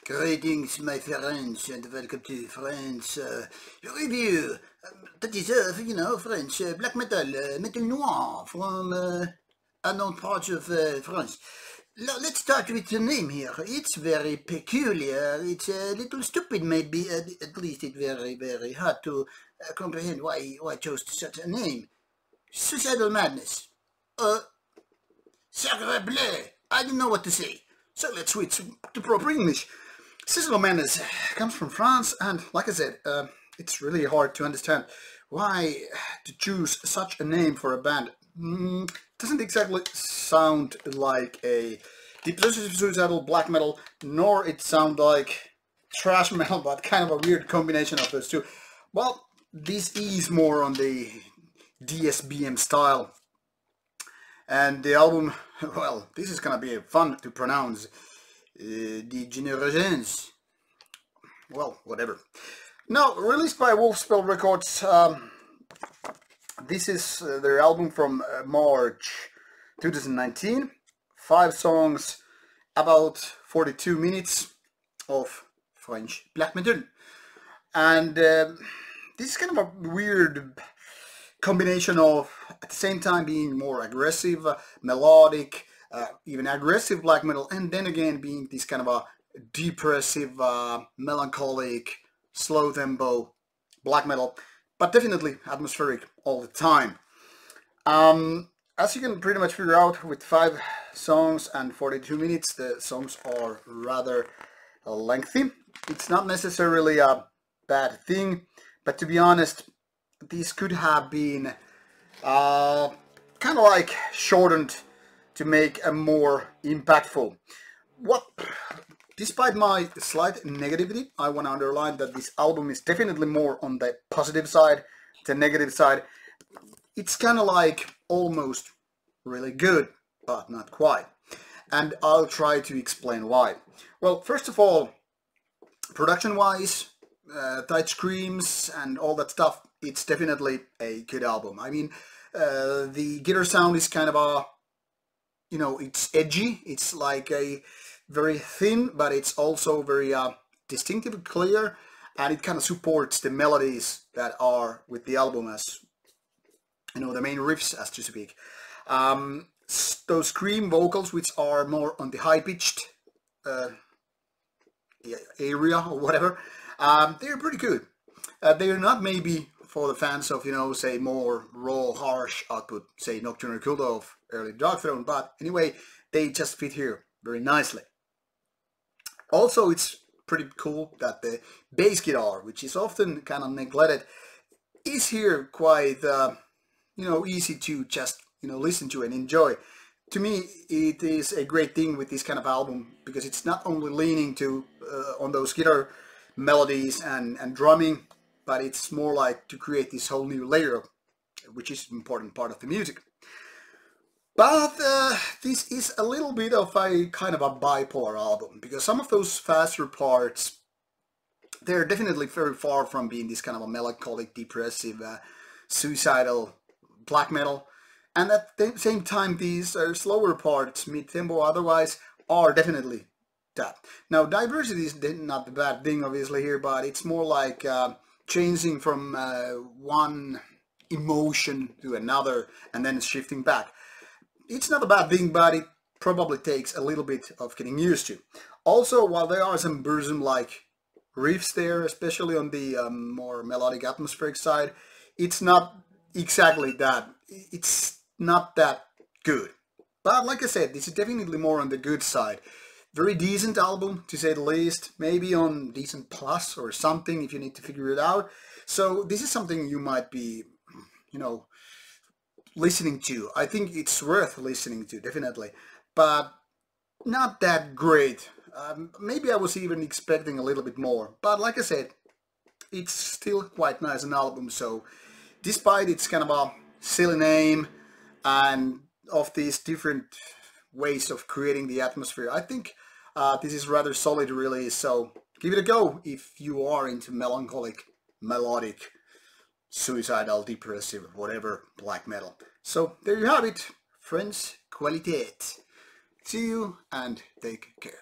Greetings, my friends, and welcome to French review. That is, French black metal, metal noir from unknown parts of France. Let's start with the name here. It's very peculiar. It's a little stupid, maybe. At least it's very, very hard to comprehend why I chose such a name. Suicidal Madness. Sacre bleu! I don't know what to say. So let's switch to proper English. Suicidal Madness comes from France, and like I said, it's really hard to understand why to choose such a name for a band. Doesn't exactly sound like a depressive suicidal black metal, nor it sound like thrash metal, but kind of a weird combination of those two. Well, this is more on the DSBM style, and the album, well, this is gonna be fun to pronounce. Dégénérescence. Well, whatever. Now, released by Wolfspell Records, this is their album from March 2019. 5 songs, about 42 minutes of French black metal. And this is kind of a weird combination of, at the same time, being more aggressive, melodic, even aggressive black metal, and then again being this kind of a depressive, melancholic, slow tempo black metal, but definitely atmospheric all the time. As you can pretty much figure out, with 5 songs and 42 minutes, the songs are rather lengthy. It's not necessarily a bad thing, but to be honest, these could have been kind of like shortened to make a more impactful. Despite my slight negativity, I want to underline that this album is definitely more on the positive side, the negative side. It's kind of like almost really good, but not quite. And I'll try to explain why. Well, first of all, production-wise, tight screams and all that stuff, it's definitely a good album. I mean, the guitar sound is kind of a, it's edgy. It's like a very thin, but it's also very distinctive, clear, and it kind of supports the melodies that are with the album as, the main riffs, as to speak. Those scream vocals, which are more on the high-pitched area or whatever, they're pretty good. They're not maybe for the fans of, say, more raw, harsh output, say Nocturnal Cult of early Dark Throne, but anyway, they just fit here very nicely. Also, it's pretty cool that the bass guitar, which is often kind of neglected, is here quite, easy to just, listen to and enjoy. To me, it is a great thing with this kind of album, because it's not only leaning to on those guitar melodies and drumming, but it's more like to create this whole new layer, which is an important part of the music. But this is a little bit of a kind of a bipolar album, because some of those faster parts, they're definitely very far from being this kind of a melancholic, depressive, suicidal black metal. And at the same time, these slower parts, mid-tempo otherwise, are definitely that. Now, diversity is not the bad thing, obviously, here, but it's more like changing from one emotion to another and then shifting back. It's not a bad thing, but it probably takes a little bit of getting used to. Also, while there are some Burzum-like riffs there, especially on the more melodic atmospheric side, it's not exactly that. It's not that good. But like I said, this is definitely more on the good side. Very decent album, to say the least. Maybe on decent plus or something if you need to figure it out. So this is something you might be, listening to. I think it's worth listening to, definitely. But not that great. Maybe I was even expecting a little bit more. But like I said, it's still quite nice an album. So despite its kind of a silly name and of these different ways of creating the atmosphere, I think this is rather solid release, so give it a go if you are into melancholic, melodic, suicidal, depressive, whatever black metal. So there you have it, French qualité. See you and take care.